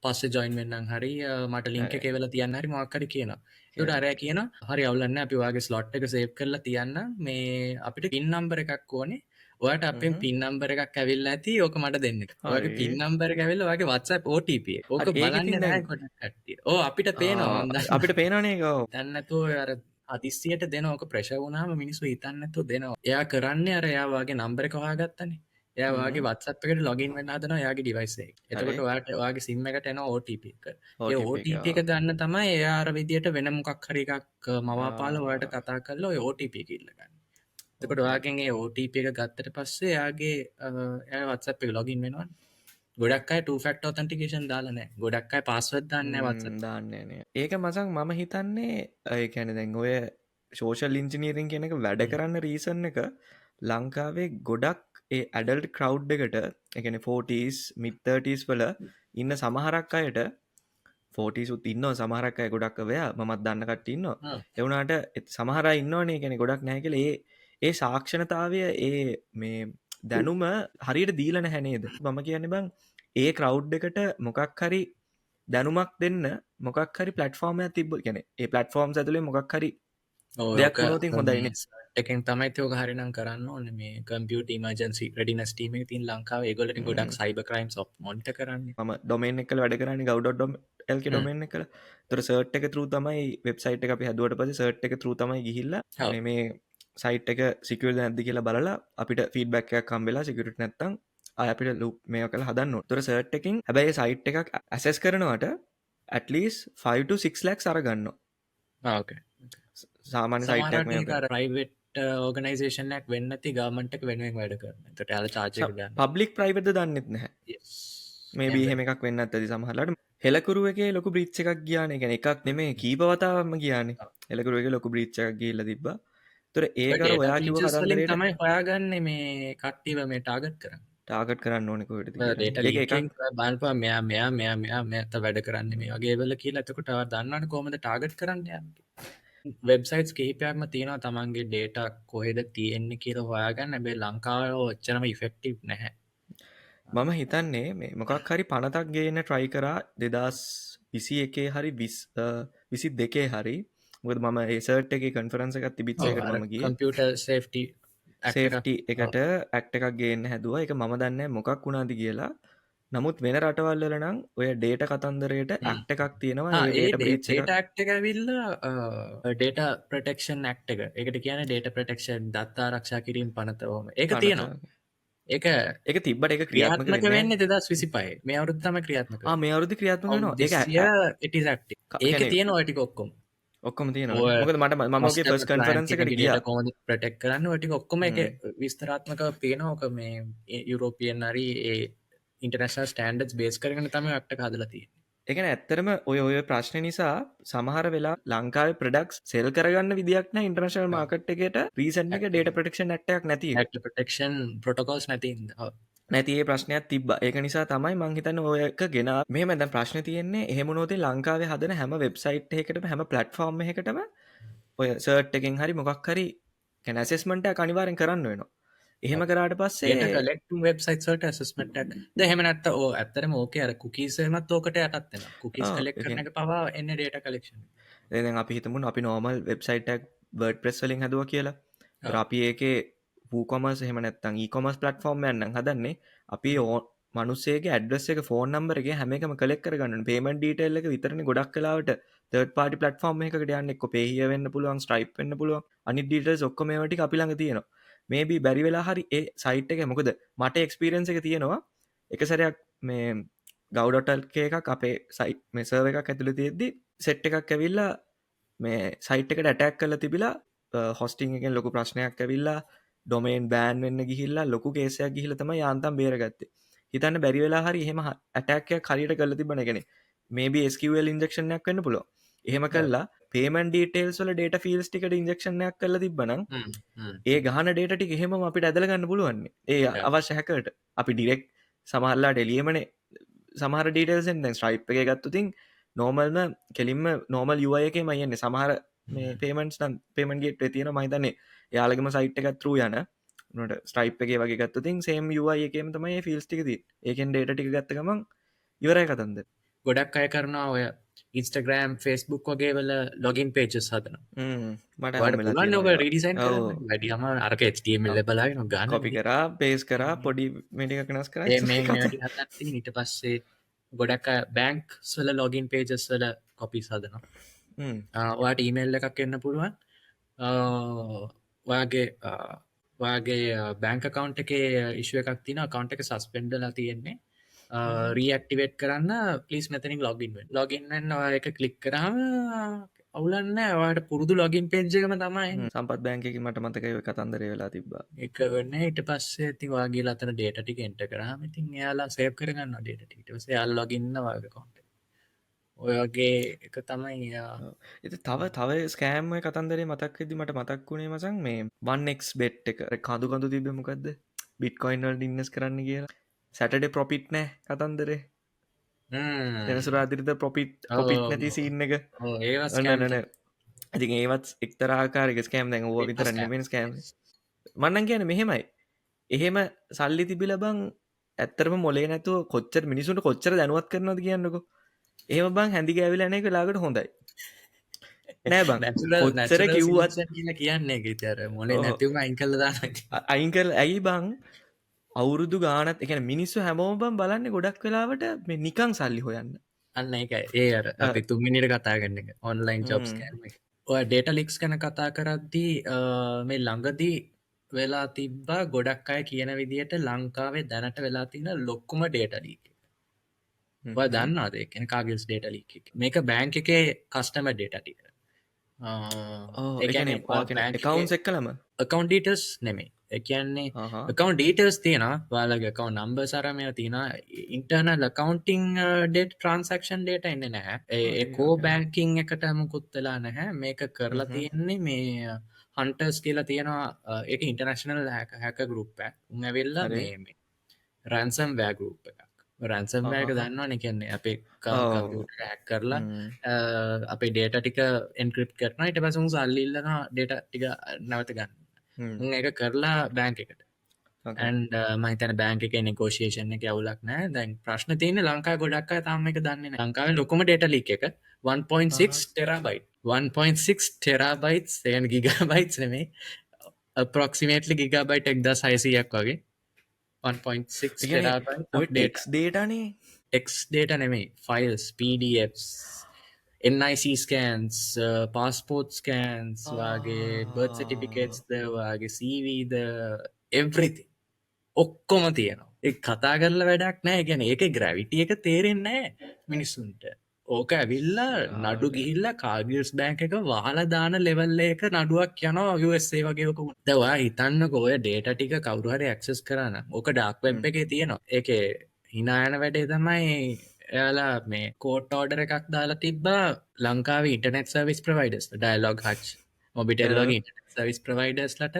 පස්සේ join වෙන්නම් හරි මට link එක එවලා තියන්න හරි මොකක් හරි කියනවා. ඒකට අරයා කියනවා හරි අවුලක් නැහැ අපි ඔයාගේ slot එක save කරලා තියන්න මේ අපිට pin number එකක් ඕනේ. ඔයාට අපෙන් pin number එකක් ඇවිල්ලා ඇති ඕක මට දෙන්න. ඔයාගේ pin number එක ඇවිල්ලා ඔයාගේ WhatsApp OTP එක. ඕක බලන්නේ නැහැ කොට කට්ටිය. ඔව් අපිට පේනවා අපිට පේනවනේ ඒක. ඔව්. දැන් නැතුව අර අදිස්සියට දෙනවා. ඕක ප්‍රෙෂර් වුණාම මිනිස්සු හිතන්නේ නැතුව දෙනවා. එයා කරන්නේ අර එයා වාගේ නම්බර එක හොයාගත්තනේ. එයා වාගේ WhatsApp එකට login වෙන්න හදනවා එයාගේ device එකේ. එතකොට ඔයාට ඔයාගේ SIM එකට එනවා OTP එක. ඒ OTP එක ගන්න තමයි එයා අර විදියට වෙන මොකක් හරි එකක් මවාපාලා ඔයාට කතා කරලා ඔය OTP එක ඉල්ල ගන්න. එතකොට ඔයාගෙන් ඒ OTP එක ගත්තට පස්සේ එයාගේ එයා WhatsApp එක login වෙනවා. ගොඩක් අය two factor authentication දාලා නැහැ. ගොඩක් අය password දාන්නේ නැහැ WhatsApp. දාන්නේ නෑ. ඒක මචං මම හිතන්නේ ඒ කියන්නේ දැන් ඔය සෝෂල් ඉන්ජිනියරින් කියන එක වැඩ කරන්න රීසන් එක ලංකාවේ ගොඩක් ඒ ඇඩල්ට් ක්‍රවුඩ් එකට ඒ කියන්නේ 40s mid 30s වල ඉන්න සමහරක් අයට 40s උත් ඉන්නවා සමහරක් අය ගොඩක් අවයා මමත් දන්න කට්ටිය ඉන්නවා. ඒ වුණාට සමහර අය ඉන්නවනේ කියන්නේ ගොඩක් නැහැ කියලා ඒ සාක්ෂණතාවය ඒ මේ දැනුම හරියට දීලා නැහැ නේද? මම කියන්නේ බං ඒ ක්‍රවුඩ් එකට මොකක් හරි දැනුමක් දෙන්න මොකක් හරි ප්ලට්ෆෝර්ම් එකක් තිබ්බොත් කියන්නේ ඒ ප්ලට්ෆෝම්ස් ඇතුලේ මොකක් හරි දෙයක් වුණොත් හොඳයිනේ. එකෙන් තමයි ඒක හරිනම් කරන්න ඕනේ මේ කම්පියුටර් ඉමර්ජන්සි රෙඩිනස් ටීම් එකේ තියෙන ලංකාවේ ඒගොල්ලෝ ගොඩක් සයිබර් ක්‍රයිම්ස් මොනිටර් කරන්නේ. මම ඩොමේන් එකක වැඩ කරන්නේ gov.lk ඩොමේන් එකක. ඒතර සර්ච් එක through තමයි වෙබ්සයිට් එක අපි හැදුවට පස්සේ සර්ච් එක through තමයි ගිහිල්ලා මේ සයිට් එක සිකියුර්ද නැද්ද කියලා බලලා අපිට ෆීඩ්බැක් එකක් හම්බෙලා සිකියුරිටි නැත්තම් ආය අපිට ලූප් මේක කරලා හදන්න ඕනේ. ඒතර සර්ච් එකකින් හැබැයි සයිට් එකක් ඇසස් කරනවට at least 5 to 6 lakhs අරගන්නවා. ඕකේ. සාමාන්‍ය සයිට් එකක් මේක ප්‍රයිවට් ඕගනයිසේෂන් එකක් වෙන්නේ නැති ගවර්න්මන්ට් එක වෙනුවෙන් වැඩ කරන. ඒකට යාලා charge එක ගන්න. පබ්ලික් ප්‍රයිවට්ද දන්නෙත් නැහැ. yes. මේබි එහෙම එකක් වෙන්නත් ඇති සමහරලාට. හෙලකුරු එකේ ලොකු බ්‍රීච් එකක් ගියානේ. කියන්නේ එකක් නෙමෙයි කීප වතාවක්ම ගියානේ. හෙලකුරු එකේ ලොකු බ්‍රීච් එකක් ගිහිල්ලා තිබ්බා. ඒතර ඒක අර ඔයා කිව්ව කතන්දරේට තමයි හොයාගන්නේ මේ කට්ටියව මේ ටාගට් කරන්නේ. ටාගට් කරන්න ඕනේ කොහෙටද කියලා. ඒක එකක් බලපුවා මෙයා වැඩ කරන්නේ මේ වගේ වෙල කියලා. එතකොට ඔයා දන්නවනේ කොහොමද ටාගට් කරන්නේ යන්නේ. වෙබ්සයිට්ස් කිහිපයක්ම තියෙනවා තමන්ගේ ඩේටා කොහෙද තියෙන්නේ කියලා හොයාගන්න. හැබැයි ලංකාවේ ඔච්චරම ඉෆෙක්ටිව් නැහැ. මම හිතන්නේ මේ මොකක් හරි පනතක් ගේන්න try කරා 2021 හරි 22 හරි. මොකද මම ඒ සර්ට් එකේ කන්ෆරන්ස් එකක් තිබිච්ච එකට මම ගියේ. කම්පියුටර් සේෆ්ටි එකට ඇක්ට් එකක් ගේන්න හැදුවා. ඒක මම දන්නේ මොකක් වුණාද කියලා. නමුත් වෙන රටවල් වල නම් ඔය ඩේටා කතන්දරයට ඇක්ට් එකක් තියෙනවා. ඒ ඩේටා බ්‍රීච් එක ඇක්ට් එක ඇවිල්ලා ඩේටා ප්‍රොටෙක්ෂන් ඇක්ට් එක. ඒකට කියන්නේ ඩේටා ප්‍රොටෙක්ෂන් දත්ත ආරක්ෂා කිරීම පනත ඕම. ඒක තියෙනවා. ඒක තිබ්බට ඒක ක්‍රියාත්මක වෙන්නේ 2025. මේ අවුරුද්ද තමයි ක්‍රියාත්මක වෙන්නේ. මේ අවුරුද්ද ක්‍රියාත්මක වෙනවා. ඒක it is active. ඒක තියෙනවා ඔය ටික ඔක්කොම. ඔක්කොම තියෙනවා. මොකද මම ඔගේ ෆස්ට් කන්ෆරන්ස් එකට ගියා. කොහොමද ප්‍රොටෙක්ට් කරන්න ඔය ටික ඔක්කොම ඒක විස්තරාත්මකව පේනවා. ඔක මේ යුරෝපියන් හරි ඒ ඉන්ටර්නැෂනල් ස්ටෑන්ඩඩ්ස් බේස් කරගෙන තමයි ඇක්ට් එක හදලා තියෙන්නේ. ඒ කියන්නේ ඇත්තටම ඔය ප්‍රශ්න නිසා සමහර වෙලා ලංකාවේ ප්‍රොඩක්ට්ස් සෙල් කරගන්න විදියක් නැහැ ඉන්ටර්නැෂනල් මාකට් එකේට රීසන්ට් එක ඩේටා ප්‍රොටෙක්ෂන් ඇක්ට් එකක් නැති. ඩේටා ප්‍රොටෙක්ෂන් ප්‍රොටෝකෝල්ස් නැති ඒ ප්‍රශ්නයක් තිබ්බා. ඒක නිසා තමයි මං හිතන්නේ ඔය එක ගෙන මෙහෙම දැන් ප්‍රශ්නේ තියෙන්නේ එහෙම වුණොත් ලංකාවේ හදන හැම වෙබ්සයිට් එකකටම හැම ප්ලැට්ෆෝම් එකකටම ඔය සර්ට් එකෙන් හරි මොකක් හරි කියන්නේ ඇසෙස්මන්ට් එකක් අනිවාර්යෙන් කරන්න වෙනවා. එහෙම කරාට පස්සේ කලෙක්ටින් වෙබ්සයිට්ස් වලට ඇසෙස්මන්ට් එකක්. දැන් එහෙම නැත්නම් ඇත්තටම ඕකේ අර කුකීස් එහෙමත් ඕකට යටත් වෙනවා. කුකීස් කලෙක්ට් කරන එක පවා එන්නේ ඩේටා කලෙක්ෂන්. දැන් අපි හිතමු අපි normal වෙබ්සයිට් එකක් WordPress වලින් හදුවා කියලා. ඒතර අපි ඒකේ WooCommerce එහෙම නැත්නම් e-commerce platform එකක් නම් හදන්නේ අපි මිනිස්සෙගේ ඇඩ්‍රස් එක ෆෝන් නම්බර් එක හැම එකම කලෙක්ට් කරගන්න ඕනේ. පේමන්ට් ඩීටේල් එක විතරනේ ගොඩක් වෙලාවට third party platform එකකට යන්නේ. එක්ක Payeer වෙන්න පුළුවන්, Stripe වෙන්න පුළුවන්. අනිත් ඩීටේල්ස් ඔක්කොම ඒවා ටික අපි ළඟ තියෙනවා. මේබී බැරි වෙලා හරි ඒ සයිට් එක මොකද මට එක්ස්පීරියන්ස් එක තියෙනවා එක සැරයක් මේ gov.lk එකක් අපේ සයිට් මේ සර්වර් එකක් ඇතුළේ තියෙද්දි සෙට් එකක් ඇවිල්ලා මේ සයිට් එකට ඇටැක් කරලා තිබිලා හොස්ටිං එකෙන් ලොකු ප්‍රශ්නයක් ඇවිල්ලා ඩොමේන් බෑන් වෙන්න ගිහිල්ලා ලොකු කේස් එකක් ගිහිල්ලා තමයි යාන්තම් බේරගත්තේ. හිතන්න බැරි වෙලා හරි එහෙම ඇටැක් එකක් හරියට කරලා තිබ්බනේ කියන්නේ මේබී SQL ඉන්ජෙක්ෂන් එකක් වෙන්න පුළුවන්. එහෙම කළා පේමන්ට් ඩීටේල්ස් වල ඩේටා ෆීල්ඩ්ස් ටිකට ඉන්ජෙක්ෂන් එකක් කරලා තිබ්බනම් ඒ ගහන ඩේටා ටික එහෙමම අපිට ඇදලා ගන්න පුළුවන්. ඒ අවශ්‍ය හැකර්ට අපි ඩිරෙක්ට් සමහරලාට එළියෙමනේ සමහර ඩීටේල්ස් එන්නේ. දැන් Stripe එකේ ගත්තොත් නෝමල්ම කෙලින්ම නෝමල් UI එකේම යන්නේ. සමහර මේ පේමන්ට්ස් නම් පේමන්ට් ගේට්වේ තියෙනවා මම හිතන්නේ එයාලගේම සයිට් එකක් through යන උනට Stripe එකේ වගේ ගත්තොත් same UI එකේම තමයි මේ ෆීල්ඩ්ස් ටික තියෙන්නේ. ඒකෙන් ඩේටා ටික ගත්ත ගමන් ඉවරයි කතන්දර. ගොඩක් අය කරනවා ඔය Instagram Facebook වගේ වල login pages හදනවා. මට පුළුවන් ඔක රීඩිසයින් කරන්න. වැඩිම අරක HTML බලාගෙන ගන්න. කොපි කරා paste කරා පොඩි මේ ටික වෙනස් කරා. මේ ටික හදන්න ඊට පස්සේ ගොඩක් අය banks වල login pages වල copies හදනවා. ඔයාට ඊමේල් එකක් එන්න පුළුවන්. ඔයාගේ බැංක් account එකේ issue එකක් තියෙනවා. account එක suspend වෙලා තියෙන්නේ. රීඇක්ටිවේට් කරන්න ප්ලීස් මෙතනින් ලොගින් වෙන්න. ලොගින් වෙන්න ඔය එක ක්ලික් කරාම අවුලන්න වාට පුරුදු ලොගින් පේජ්ජකම තමයි සම්පත් බෑන්කක මට මතකයි ඔය කතන්දර වෙලා තිබ්බා එක වෙන්න ඊට පස්සේ ති වගේ ලතන ඩේට ටික එන්ට කරහම ඉතින් එයාලා සේප් කරගන්න ඩේට ටස යාල් ලොගින්න වගේ කොන්ට ඔය වගේ එක තමයි එති තව ස්කෑම්ම කතන්දරේ මතක්වෙදදි මට මතක් වුණේ මසන් මේ වන්නෙක් බෙට් එක කඳු කඳු තිබෙමකක්ද බිට්කොයින්වල් ඉන්නස් කරන්න කියලා සැටඩ ප්‍රොපිට් නෑ කතන්දරේ සෙනසුරාදිරිත පොපිට් නැති සින්න එක ඒවන්න ඇති ඒවත් එක්තරාකාරක ස්කෑම් දැන් ෝ විතර නෙමෙන ස්කෑම් මන්නන් කියන මෙහෙමයි එහෙම සල්ලි තිබිල බං ඇත්තරම මොලේ නැතුව කොච්චර මිනිසුන්ට කොච්චර දැනුවත් කරනද කියන්නක ඒම බං හැඳි ගෑවිලන එක ලාකට හොඳයි නෑ බං කොච්චර කිව්වත් කියන්නේ තර මොලේ නැතිවම අයින් කල්ල දාන්න අයින්කල් ඇයි බං අවුරුදු ගානත් එක මිනිස්සු හැමෝම බම් බලන්න ගොඩක් වෙලාවට මේ නිකං සල්ලි හොයන්න අන්න එක ඒ අර අපි තුන්මිනිට කතා කරන්න එක ඔන්ලයින් ජොබ්ස් කෑම ඔය ඩේට ලික්ස් කන කතා කරද්දී මේ ළඟදී වෙලා තිබ්බා ගොඩක් අය කියන විදිහට ලංකාවේ දැනට වෙලා තින ලොක්කුම ඩේට ලීක දන්නාද එකන කාගල්ස් ඩේට ලීක මේක බෑංක එකේ කස්ටම ඩේට ටික කවුන්් එක්කලම කවන්් ඩීටස් නෙමේ එකන්නේ කවන්් ඩීටස් තියෙන වාලගේ කවන්් නම්බ සරමය තියෙන ඉන්ටර්නල් කකවන්ටිං ඩේට ට්‍රන්සක්ෂන් ඩේට එන්න නැහැ ඒකෝ බෑංකිං එකට මුකුත්තලා නැහැ මේක කරලා තියෙන්නේ මේ හන්ටර්ස් කියලා තියෙනවා එක ඉන්ටර්නශනල් හැක ගරුප්ප උඟවෙල්ලා මේ රැන්සම් වෑ ගරුප් එකක් රැන්සම් වෑක දන්නවන කියන්නේ අපේ හැක් කරලා අපේ ඩේට ටික එන්ක්‍රප් කරන ට පසුන් සල්ලිල්ලන ඩේට ටික නවත ගන්න එක කරලා බෑංක එකට ඇන්ඩ මහිතන බෑංක එක නෙකෝෂේෂන එක අවුලක් නෑ දැන් ප්‍රශ්න තියන ලංකා ගොඩක් තම එක දන්න ලංකාව ලොකම ඩේට ලික් එක 1.6 ටෙරබයි් 1.6 ටෙරබයිස් සයන් ගිගබයිස් නෙමේ අප්‍රොක්සිමේටලි ගිගබයිට් එක්ද සයිසියක් වගේ 1.6 ටෙක්ස් ඩේටනේ එක් ඩේට නෙමේ ෆයිල්ස් PDFs NIC ස්කන්ස් පාස්පෝට් ස්කන්ස් වගේ බර්ඩ් සටිෆිකේට්ස් ද වගේ සීවීද එවරිති ඔක්කොම තියෙනවා ඒ කතා කරල වැඩක් නෑ ගැන ඒක ග්‍රැවිටිය එක තේරෙන්නේ මිනිස්සුන්ට ඕක ඇවිල්ලා නඩු ගිහිල්ල කාගියස් බෑංක එක වාලා දාන ලෙවල්ල එක නඩුවක් යනවා USA වගේක දවා හිතන්න ගෝය ඩේට ටික කවරුහරි ඇක්සස් කරන්න ඕක ඩක් වෙබ් එක තියෙනවා ඒක හිනායන වැඩේ තමයි එයාලා මේ කෝට් ඕඩර එකක් දාලා තිබ්බා ලංකාව internet service providers Dialog Hutch මොබිටල්ලොග ඉන්ටනෙට් සර්විස් ප්‍රවයිඩස්ලට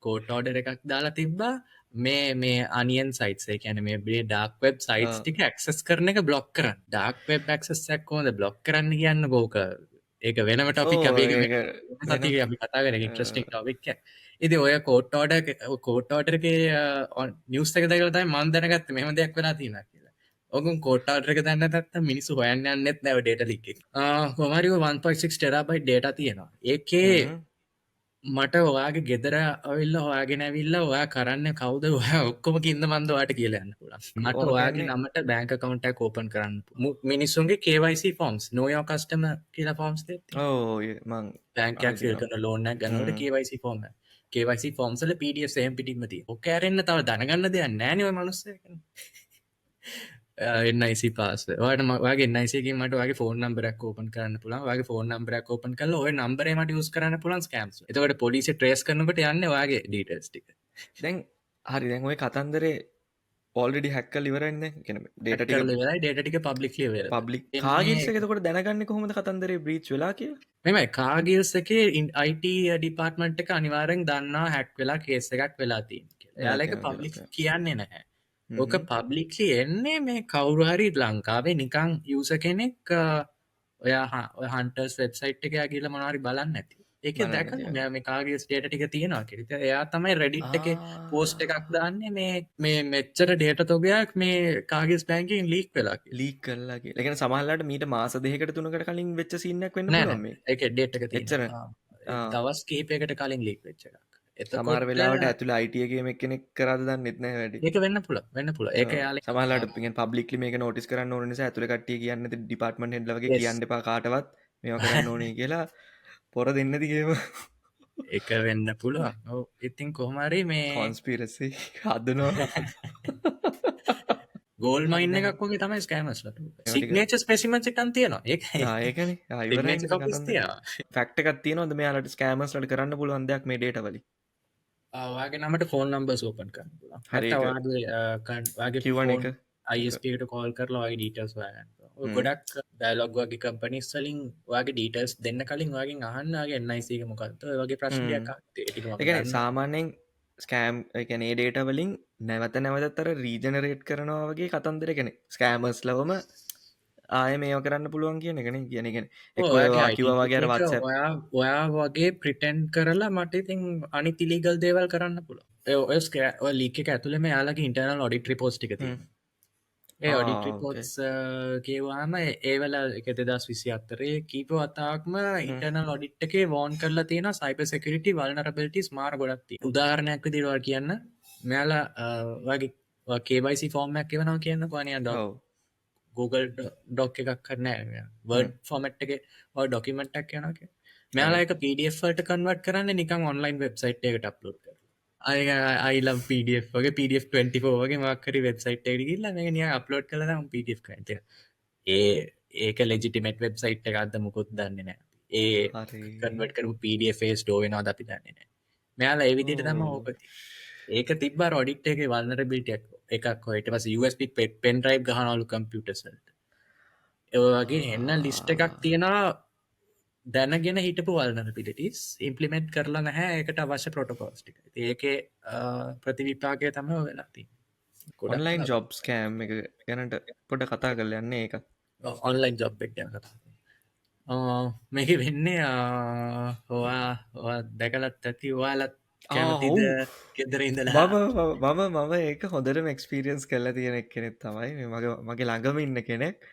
කෝට් ඕඩර එකක් දාලා තිබ්බා මේ අනියන් සයිටසේ කැන මේ බේ ඩක් වෙබ් සයිටස් ටික ඇක්සස් කරන එක බ්ලොක් කරන්න ඩක් වෙබ් ක්සක් කෝද බ්ලොක් කරන්න කියන්න ගෝක ඒක වෙනම ටොපික් අපි කතා කර ට්‍රස්ටික් ටොපික් ඉති ඔය කෝට්ටෝඩරක නිියස් එක දකලතයි මන්දනගත් මෙම දෙයක් වෙලා තින කියලා ඔකුන් කෝට්ටාටරක දන්න තත්ත මිනිසු හොයන්න නෙත් නැව ඩේට ලික් හොමරිව 1.6 ටෙරබයි ඩේට තියෙනවා ඒකේ මට ඔයාගේ ගෙදර ඔවිල්ල හොයාගෙන ඇවිල්ල ඔයා කරන්න කවද ඔයා ඔක්කොම කින්ද මන්දවාට කියලන්න පුළ මට ඔයාගේ නමට බෑංක කවන්ට කෝපන් කරන්න මිනිස්සුන්ගේ KYC ෆෝම්ස් නෝයෝ කස්ටම කියලා ෆෝම්ස් මං බෑංකයක් ෆිල් කරන ලෝන්න ගන්නට KYC ෆෝර්ම KYC ෆෝම්සල PDF සෑම් පිටිමති ඕකෑරෙන්න්න තව දැනගන්න දෙයක් නෑනව මනුස්ස එන්නයිසි පාස වට මගේ නයිසගේ මට වගේ ෆෝන් නම්බරක් ෝපන් කරන්න පුළන් වගේ ෆෝන් නම්බරක් ෝපන් කල ඔය නම්බරේමට යස් කරන්න පුලන් ස්කම්ස් එතකට පොලිසි ට්‍රේස් කරනකට යන්න වගේ ඩීටස්ටික දැන් හරි දැන් ඔය කතන්දරේ පොල්ඩි හැක්කල් ඉවරන්න ඩේටික පබ්ලික් පබ්ලික් කාගේසකතකොට දැනගන්න කොහොමද කතන්දරේ බ්‍රීච් වෙලා කිය මෙමයි කාගේසකේ IT ඩිපාර්ට්මන්ට් එක අනිවාරෙන් දන්නා හැක් වෙලා කේස එකක් වෙලාතින් යාලක පබ්ලික් කියන්නේ නැහැ ඕක පබ්ලික්ලි එන්නේ මේ කවුරුහරි ලංකාවේ නිකං යස කෙනෙක් ඔයා හන්ටර්ස් වෙබ්සයිට් එක කියල මනවාරි බලන්න ඇති ඒක දැක මේ කාගේ ස්ටේට ටික තියෙනවා කිරිත එයා තමයි රෙඩිට් එක පෝස්ට් එකක් දාන්නේ මේ මෙච්චර ඩේට තොගයක් මේ කාගේස් බැංකින් ලීක් වෙලා ලීක් කරලාගේ ලකන සමහල්ලට මීට මාස දෙකට තුනකට කලින් වෙච්ච සින්නක් වෙන්න එක ඩේට් එක එච්චර දවස් කීපයකට කලින් ලීක් වෙච්ච එකක් සමාර වෙලාට ඇතුළ අයිටියගේ මෙ කෙනෙක් කරද දන්න නෙත්න වැඩ ඒක වෙන්න පුල වෙන්න පුල ඒ යාල සමහලට පබ්ලික් මේක නොටිස් කරන්න ඕන නිසා ඇතුළ කටිය කියන්න ඩිපාර්ට්මට හෙල්ලගේ කියන්න පා කාටවත් මේ කරන්න ඕනේ කියලා පොර දෙන්න දිගේම එක වෙන්න පුළුව ඉතින් කොහමරි මේ කොන්ස්පිරසි හදනවා ගෝල් හරි මයින්න දැන් එකක් වගේ තමයි ස්කෑමස්ලට ඒවා ටික සිගනේච ස්පෙසිමන් සිටන් තියෙනවා ඒ ඒකනේ ඉවරයි සිගනේච ඉතින් කොපිස් කතන්දර. තියෙනවා ෆැක්ට් එකක් තියෙනවද මෙයාලට ස්කෑමර්ස්ලට කරන්න පුළුවන් දෙයක් මේ ඩේටා වලින්? වාගේ නමට ෆෝන් නම්බර් ඕපන් කරන්න හරි නැත ඒක වගේ Q1 ෆෝන් එක අයිස්පට කෝල් කරලා වගේ ඩීටස් හ්ම්. ගොඩක් ඩයිලොග් වගේ කම්පනිස් වලින් වගේ ඩීටස් දෙන්න කලින් වගේ අහන්නගේ එන්නයිසක මොකක්ත වගේ ප්‍රශ්නයක් ටික ඒ කියන්නේ දන්න සාමාන්‍යයෙන් ස්කෑම් ඒ කියන්නේ ඒ ඩේටා වලින් නැවත නැවතත් අර රීජනරේට් කරනවා වගේ කතන්දර කියන්නේ ස්කෑමර්ස් ලවම ආයෙ මේව කරන්න පුළුවන් කියන එකනේ කියන එක. එක්ක ඔය ඔයාගේ වා කිව්වා වගේ අර අයිඩෙන්ටිටි එක WhatsApp ඔයා වගේ ප්‍රිටෙන්් කරලා මට ඉතින් අනි තිලිගල් දේවල් කරන්න පුළ ඔය ලික ඇතුළම යාලගේ ඉන්ටර්නල් ඔඩිට රිපෝස්්ටික හ්ම්. ඒ ඔඩිට ඕකේ. රිපෝට්ස් කියවාම ඒවල එක දෙදස් විසි අත්තරේ කීප වතාක්ම හ්ම්. ඉන්ටර්නල් ඔඩිට් එකේ වෝන් කරලා තියෙන සයිප සෙකරිට වල්නරබිලිටිස් මාර ගොඩක්ති උදාහරණයක් දිරවා කියන්න මෙයාලා වගේ කේබයිසි ෆෝර්මයක් එවනවා කියන්න පනය ඩොක් ඔව්. Google ඩොක් එකක් කරන වර්ඩ් හ්ම්. ෆෝමට් එක ඩොකිමටක් යනක හරි. මෙයාලා එක පඩFට කන්වට කරන්න නිකම් ඔන්ලයින් වෙබ්සයිට් එකට අප්ලෝඩ් කර අයිලම් පඩF වගේ පඩF24 වගේ මක්කරි වෙබ්සයිට් ගල්ල මේ නිය අප්ලෝඩ් කලම පඩF කත ඒක ලෙජිටිමට වෙබ්සයිට් එක අද මුකුත් දන්න නෑ ඒ හරි. කන්වට කරු පඩFස් ඩෝවෙනවා අපි දන්නේ නෑ මෙයාලා එවිදිට තම ඕ. ඕකති ඒක තිබ රොඩික්ට එක වල්න්නර බිටියක් එකක් හොට පස USB පෙන් රයි් ගහනලු කම්පියටසල්ට ඒවගේ එන්න ලිස්ට එකක් තියෙනවා දැනගෙන හිටපු වල්නර පිටිස් ඉම්පලිමෙන්ට් කරලා නැහැ එකට අවශ්‍ය පොටකෝස්ටික ඒක ප්‍රතිවිපාගය තම වෙලාති ඔන්ලයින් ජොබ්ස් කෑම් එක ගැනට පොඩ කතා කරල යන්නේ ඒක. ඔන්ලයින් ජොබ් එක් මේක වෙන්නේ හවා දැකලත් ඇති වාලත් කැමතිද ගෙදර ඉඳලා මම ඒක හොඳටම එක්ස්පිරියන්ස් කරලා තියෙන කෙනෙක් තමයි මගේ ළඟම ඉන්න කෙනෙක්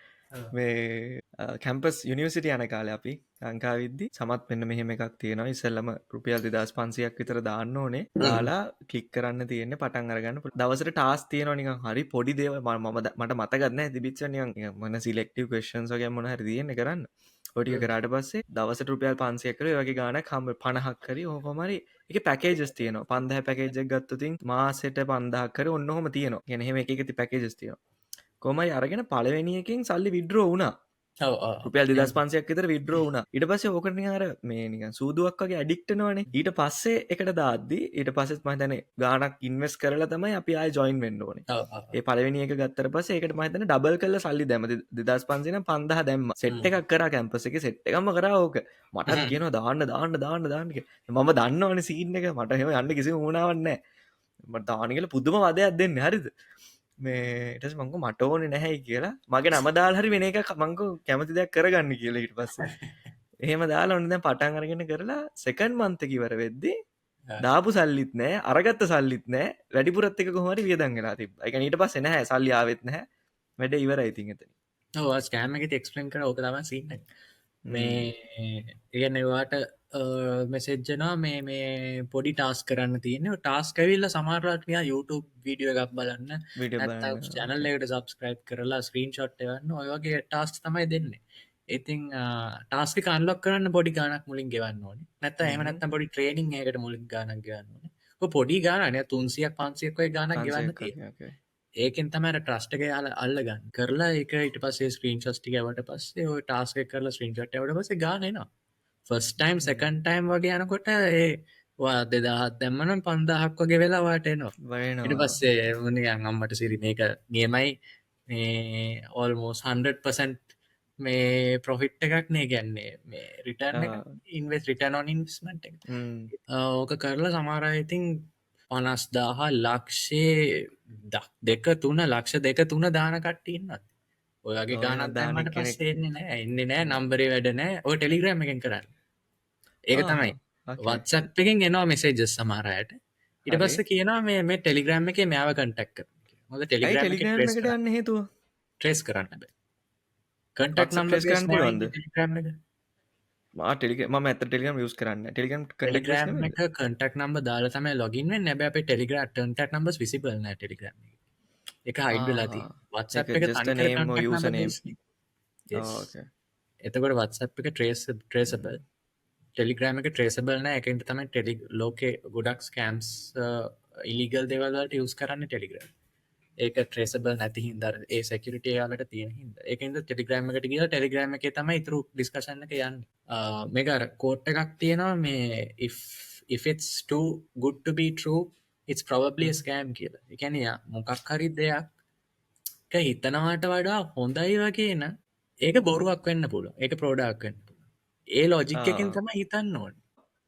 මේ කැම්පස් යුනිවසිට යන කාල අපි ලංකාවිද්දි සමත් පෙන්න්න මෙහෙම එකක් තියෙනවා ඉසල්ලම රුපියල් 2500ක් විතර දාන්න ඕනේ දාලා කලික් කරන්න තියෙන පටන් අරගන්න දවසට ටාස් තියෙනවා නිකන් හරි පොඩි දේව මට මතගන්න තිබිච්ච නිකන් මන සිලෙක්ටව ක්වේෂන්ස් වගේ මොන හරි තියෙන කරන්න ඔටිය කරාට පස්සේ දවස රුපියල් 500 කර වගේ ගානක් හම 50ක් කරි ඕකොමරි එක පැකේජස් තියනවා 5000 පැකේජක් ගත්තතින් මාසෙට 5000 කර ඔන්න හොම තියෙනවා ගැන එහෙම එක ති පැකේජස් තියෙනවා කොමයි අරගෙන පළවෙනියකින් සල්ලි විඩ්‍රෝ වුණා රුපියල් 2500ක් විතර විඩ්‍රෝ වුණා ඊට පස්සේ ඕකට නිකන් අර මේ නිකන් සූදුවක් වගේ ඇඩික්ට් වෙනවනේ ඊට පස්සේ එකට දාද්දි ඊට පස්සෙත් මම හිතන්නේ ගාණක් ඉන්වෙස්ට් කරලා තමයි අපි ආයෙ ජොයින් වෙන්න ඕනේ ඒ පළවෙනි එක ගත්තට පස්සේ ඒකට මම හිතන්නේ ඩබල් කරලා සල්ලි දැම්ම 2500 නම් 5000 දැම්මා සෙට් එකක් කරා කැම්පස් එකේ සෙට් එකක්ම කරා ඕක මටත් කියනවා දාන්න කියලා මම දන්නවනේ සීන් එක මට එහෙම යන්න කිසිම උවමනාවක් නැහැ මට දාන්න කියලා පුදුම වදයක් දෙන්නේ හරිද මේටස් මංකු මට ඕන නැහැ කියලා මගේ නම දාල් හරි වෙන එක මංකු කැමති දෙයක් කරගන්න කියලා ඉට පස්ස එහෙම දාලා ඔන්න දැන් පටන් අරගෙන කරලා සෙකන්ඩ් මන්ත් කිවර වෙද්දි දාපු සල්ලිත් නෑ අරගත්ත සල්ලිත් නෑ වැඩිපුරත් එක කොහමරි වියදන් වෙලා තිබ්බා. ඒ කියන්නේ ඊට පස්සේ නැහැ සල්ලි ආවෙත් නැහැ වැඩ ඉවරයි ඉතින් එතන. ඔව් ස්කෑම් එකේ එක්ස්ප්ලেইন කරා ඕක තමයි සීන් එක. මේ කියන්නේ වාට මෙසෙජ්ජනා මේ පොඩි ටාස් කරන්න තියන ටාස් කැවිල්ල සමාරටනයා YouTube වීඩියෝ එකක් බලන්න චැනල් එකට සබස්ක්‍රයිබ් කරලා ස්ක්‍රීන් ෂොට් එවන්න ඔයගේ ටාස් තමයි දෙන්නේ ඉතින් ටාස්ක කන්ලොක් කරන්න පොඩි ගානක් මුලින් ගෙවන්න ඕන නැත එමනත් පොඩි ට්‍රේනිං එකට මුලින් ගානක් ගන්න ඕන පොඩි ගානය 300ක් 500ක් ගානක් ගවන්න ඒකෙන් තමර ට්‍රස්ටක යාල අල්ලගන්න කරලා එක ඉට පසේ ස්ක්‍රීන් ෂස්ටිකවට පස්සේ ඔය ටාස්ක කරලා ස්ක්‍රීන්ෂට් වට පස ගානනවා ෆස්ටයිම් සකන් ටයිම් වගේ යනකොට ඒවා දෙදාහත් දැම්මනම් 5000ක් වගේ වෙලාවාට එනවා ඉට පස්සේ වනියන් අම්මට සිරි මේක නියමයි ඕල්මෝස් 100% මේ ප්‍රොෆිට් එකක් නේ ගැන්නේ මේ return invest return on investment ඕක කරලා සමාරයිඉතින් 50,000 ලක්ෂේ දෙක තුන ලක්ෂ දෙක තුන දාන කට්ටඉන්නත් ඔයගේ ගානත් දාමට පස්සෙන්නේ නෑ එන්න නෑ නම්බරේ වැඩ නෑ ඔය ටෙලිග්‍රම් එකෙන් කරන්න ඒක තමයි වත්සප් එකෙන් එනවා මෙසේජස් සමහරයට ඉට පස්ස කියනවා මේ ටෙලිග්‍රම් එක මෙයාව කටක් හොද ටෙලිග්‍රම් යන්න හේතුව ට්‍රේස් කරන්න බෑ කටක් නම් ටෙලිග ම ඇත ටෙලිගම් යස් කරන්න ටෙලිගම් ටෙලිග්‍රම් එක කටක් නම්බ දාලා තම ලොගින් නැබ අප ටෙලිග්‍ර ටක් නම්බ විසිබල ටෙලිග්‍රම් එක හයිඩලාදී වත්සප් එක එතකට වත්සප් එක ට්‍රේසබල් ටෙලිග්‍රම එක ට්‍රේසබල් නෑ එකට තම ටෙලි ලෝක ගොඩක් ස්කෑම්ස් ඉලිගල් දෙවල්ලට යස් කරන්න ටෙලිග්‍රම් ඒක ට්‍රේසබල් නැති හින්දා ඒ සිකියුරිටි යාලට තියෙන හින්දා ඒකෙන්ද ටෙලිග්‍රෑම් එකට ගිහලා ටෙලිග්‍රෑම් එකේ තමයි ඉතුරු ඩිස්කෂන් එක යන්නේ මේක අර කෝට් එකක් තියෙනවා මේ if it's too good to be true it's probably a scam කියලා. ඒ කියන්නේ මොකක් හරි දෙයක් හිතනවාට වඩා හොඳයි වගේ නම් ඒක බොරුවක් වෙන්න පුළුවන්. ඒක ප්‍රෝඩක්ට් වෙන්න පුළුවන්. ඒ ලොජික් එකෙන් තමයි හිතන්න ඕනේ.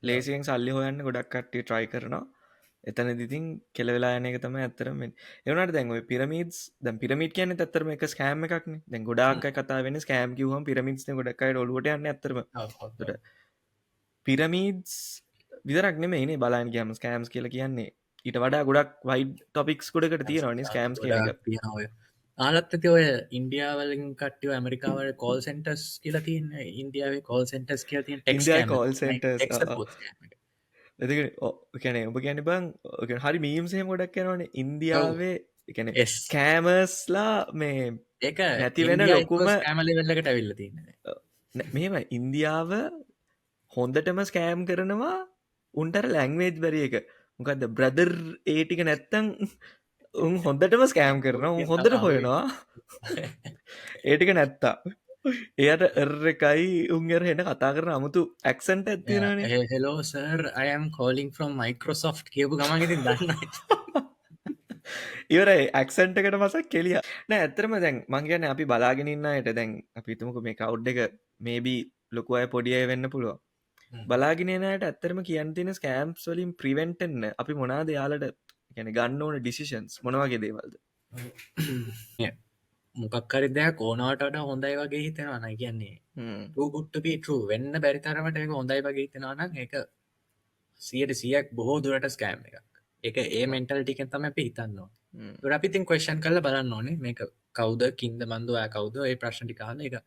ලේසියෙන් සල්ලි හොයන්න ගොඩක් කට්ටිය try කරනවා. එතනදි ඉතින් කෙලවෙලා යන එක තමයි ඇත්තටම වෙන්නේ. ඒ වුණාට දැන් ওই පිරමීඩ්ස් දැන් පිරමීඩ් කියන්නේ ඇත්තටම එක ස්කෑම් එකක්නේ. දැන් ගොඩාක් අය කතා වෙන්නේ ස්කෑම් කිව්වම පිරමීඩ්ස් නේ ගොඩක් අය ඔලුවට යන්නේ ඇත්තටම. ඒකට පිරමීඩ්ස් විතරක් නෙමෙයිනේ බලන්න ගියාම ස්කෑම්ස් කියලා කියන්නේ ඊට වඩා ගොඩක් වයිඩ් ටොපික්ස් ගොඩකට තියෙනවානේ ස්කෑම්ස් කියන එක. ආලත් ඇති ඔය ඉන්දියාවලින් කට්ටිය ඇමරිකාවල කෝල් සෙන්ටර්ස් කියලා තියෙන ඉන්දියාවේ කෝල් සෙන්ටර්ස් කියලා තියෙන ටෙක්ස්ට් ඉන්දියාවේ කෝල් සෙන්ටර්ස් ස්කෑම් එකන ඔබ ගැන බං හරි මීම්සේම ගොඩක් යනවනේ ඉන්දියාවේ එකන ස්කෑමර්ස්ලා මේ ඒක නැති වෙන ලොකුම ඇමලිවෙල්ලකට ඇවිල්ල තින්න මෙම ඉන්දියාව හොඳටම ස්කෑම් කරනවා උන්ටර ලැංවේජ් බැරි එක මොකක්ද බ්‍රදර් ඒටික නැත්තං උන් හොඳටම ස්කෑම් කරන උන් හොඳට හොයනවා ඒටික නැත්තා එයට එකයි උන්ගර හෙන කතා කරන අමුතු ඇක්සන්ට ඇතිනේ hello sir I'm කෝලිින් from Microsoft කියපු ගමගෙතින් දන්න ඉවරයි ඇක්සන්ටකට මසක් කෙලිය නෑ ඇතරම දැන් මංගේන අපි බලාගෙනන්නයට දැන් අපිතුමක මේ කවුඩ් එක මේබී ලොකු අය පොඩිය වෙන්න පුළුව බලාගෙනනයට ඇත්තරම කියන්න තියෙන ස්කෑම්ස් වලින් ප්‍රිවෙන්ටන්න අපි මොනා දෙයාලට ගැන ගන්න ඕන ඩිසිෂන්ස් මොනවගේ දේවල්ද මොකක්කරි දෙයක් ඕනවට හොඳයි වගේ හිතෙනවා නයි කියන්නේ ගුට්ට පිටරු වෙන්න බැරිතරමට එක හොඳයි වගේ හිතෙනවාන එක 100ක් බොහෝ දුරට ස්කෑම් එකක් එක ඒ මෙන්ටල් ටිකෙන් තම අපි හිතන්නවා දුර අපිතින් කොේෂන් කල බලන්න ඕනේ මේක කවුද කින්ද බන්දුවයා කවුද ඒ ප්‍රශ්ටි කාල එක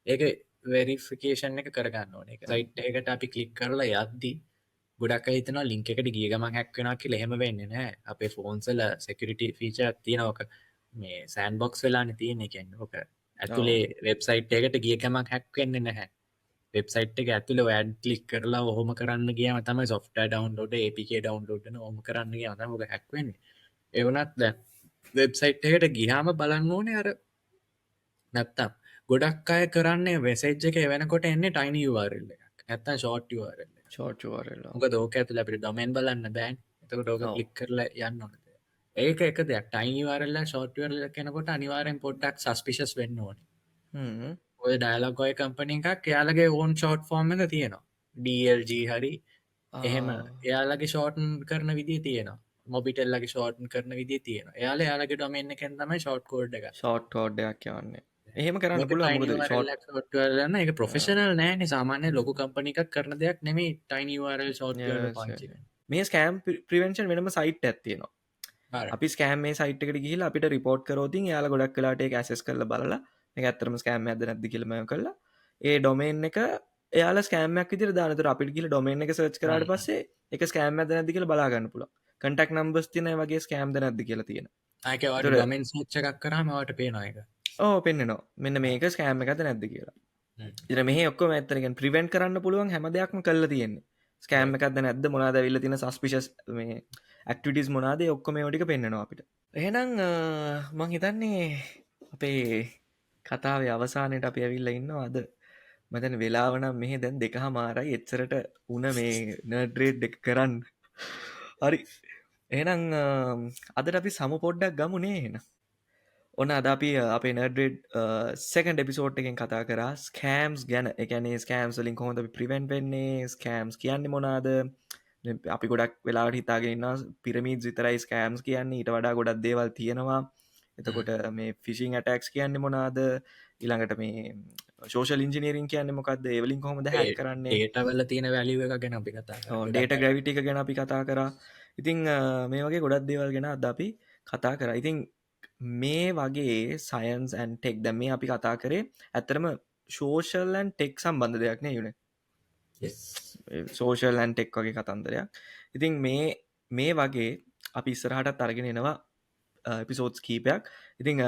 ඒක වෙරිෆිකේෂන් එක කරගන්න ඕන එක සයිට් එකට අපි කලික් කරලා යද්දී ගොඩක් හිතන ලින්ක එකට ගියගම හැක්වෙන කිය එහෙම වෙන්න නෑ අපේ ෆෝන්සල සෙකරිට ෆීච තියෙනවක මේ සෑන් බොක්ස් වෙලාන තියෙන එකෙන් ඕක ඇතුලේ වෙබ්සයිට් එකට ගියකමක් හැක්වෙන්න නැහැ වෙබ්සයිට් එක ඇතුළ වැඩ කලික් කරලා ඔහොම කරන්න ගියම තමයි සොෆ්ට ඩවන්ලෝඩ APK ඩවන්ලෝඩන හොම කරන්න ගිය තමක හැක්වෙන්න එවනත් දැ වෙබ්සයිට් එකට ගිහාම බලන්න ඕනේ අර නැත්තම් ගොඩක් අය කරන්නේ වෙසේජ් එක වෙනකොට එන්නේ ටයිනි URL එකක් නැත්තම් ෂෝට් URL චෝට්වාරල මොක දෝක ඇතුල අපිට ඩොමෙන් බලන්න බෑන් එතකට ඕක ලික් කරලා යන්න ඕනද ඒක එක දෙයක් ටයිනි URL ෂෝට්වරල කෙනකොට අනිවාරෙන් පොඩ්ඩක් සස්පිශස් වෙන්න ඕන ඔය ඩයිලගොය කම්පනි එකක් එයාලගේ ඕන් ෂෝට් ෆෝර්ම් එක තියෙනවා DLG හරි එහෙම එයාලගේ ෂෝටන් කරන විදිී තියෙනවා මොබිටෙල්ලගේ ෂෝටන් කරන විදි තියෙන එයාල යාලගේ ඩොමෙන් එකෙන් තමයි ෂෝට් කෝඩ් එක ෂෝට් කෝඩ්ඩයක් යන්නේ එහෙම කරන්න ෂෝට්ලන්න එක ප්‍රොෆෙෂනල් නෑන සාමානය ලොකු කම්පනිකක් කරන දෙයක් නෙමේ ටයිනිවරල් ෂෝට් මේ ස්කෑම් ප්‍රිවෙන්ෂන් වෙනම සයිට් ඇත්තියෙනවා අපි ස්කෑම සයිට්කට ගිහිල අපිට රිපෝට් කරෝතින් යාල ගොඩක් කලාට ඇසස් කරල බලලා ඇත්තරම ස්කෑම් ඇද නැද කියලම කරලා ඒ ඩොමේන් එක එයාල ස්කෑමක් විතර දානතර අපිට කියල ඩොමේන් එක සච් කරට පස්සේ එක ස්කෑම් ඇද නැදි කියල බලාගන්න පුළ කටක් නම්බස් තින වගේ ස්කෑම්ද නැද්ද කියලා තියෙන මෙන් සච්චකක් කරමට පේනවා එක ඕ පෙන්න්නනවා මෙන්න මේක ස්කෑම එකද නැද්ද කියලා ඉර මේ ඔක්කොම ඇතරගෙන් ප්‍රිවෙන්ට් කරන්න පුළුවන් හැම දෙයක්ම කල්ල තියෙන්නේ ස්කෑම් එකක්ද නැද්ද මොනාද විල්ල තින සස්පිශස් මේ ඇක්ටිස් මොනාද ඔක්කොම ෝටික පෙන්න්නවා අපිට එහෙනම් මං හිතන්නේ අපේ කතාව අවසානයට අපි ඇවිල්ල ඉන්න අද මතන වෙලාවනම් මෙහ දැන් දෙක මාරයි එච්චරට උන මේ නර්ඩ්‍රේඩ් දෙක කරන්න හරි එහෙනම් අදට අපි සම පොඩ්ඩක් ගමුණේ එන ඔන්න අද අපි අපේ නර්ඩ්‍රේඩ් සෙකන්ඩ් එපිසෝඩ් එකෙන් කතා කරා ස්කෑම්ස් ගැන එකනේ ස්කෑම්ස් වලින් කොහොමද අපි ප්‍රිවෙන්ට් වෙන්නේ ස්කෑම්ස් කියන්නේ මොනවාද අපි ගොඩක් වෙලාවට හිතාගෙන ඉන්නවා පිරමීඩ්ස් විතරයි ස්කෑම්ස් කියන්නේ ඊට වඩා ගොඩක් දේවල් තියෙනවා එතකොට මේ ෆිෂිං ඇටැක්ස් කියන්නේ මොනවාද ඊළඟට මේ සෝෂල් ඉන්ජිනීරින් කියන්නේ මොකක්ද ඒ වලින් කොහොමද හැක් කරන්නේ ඒටවල තියෙන වැලියු එක ගැන අපි කතා ඩේටා ග්‍රැවිටි එක ගැන අපි කතා කරා ඉතින් මේ වගේ ගොඩක් දේවල් ගැන අද අපි කතා කරා ඉතින් මේ වගේ සයන්ස් ඇන් ටෙක් ද මේ අපි කතා කරේ ඇතරම ශෝෂල්ලන් ටෙක් සම්බන්ධ දෙයක් නේ යුනේ සෝෂල් ඇන් ටෙක් වගේ කතන්දරයක් ඉතින් මේ වගේ අපි ඉස්සරහටත් අරගෙන එනවා එපිසෝඩ්ස් කීපයක් ඉතිං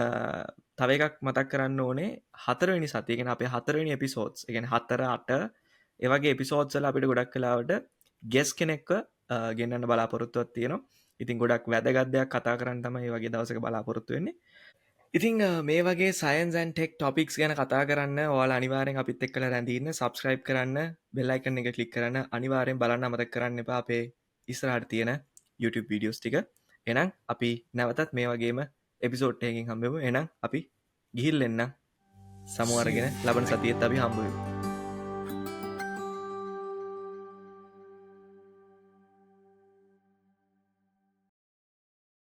තව එකක් මතක් කරන්න ඕනේ 4 වෙනි සතියගෙන අපේ 4 වෙනි එපිසෝඩ්ස් එකන 4 8 ඒවගේ එපිසෝඩ්සල අපිට ගොඩක් කලාවට ගෙස් කෙනෙක්ව ගෙන්න්න බලාපොරොත්තුවත් තියෙනවා ඉතින් ගොඩක් වැදගත්දයක් කතා කරන්න තමයි වගේ දවසක බලාපොරොත්තු වෙන්නේ. ඉතිං මේ වගේ සයින්සන් ටෙක් ටොපික්ස් ගැන කතා කරන්න ඕල අනිවාරෙන් අපිත් එක්කල රැඳන්න සබස්ක්‍රයිබ් කරන්න බෙල්ලයිකන එක කලික් කරන්න අනිවාරෙන් බලන්න අමතක් කරන්න එපා අපේ ඉස්රාට තියෙන YouTube වීඩියෝස් ටික. එනම් අපි නැවතත් මේ වගේම එපිසෝට්ටයකින් හම්බෙමු. එනම් අපි ගිහිල් එන්න සමුවරගෙන ලබන සතියත් අපි හම්බුවමු.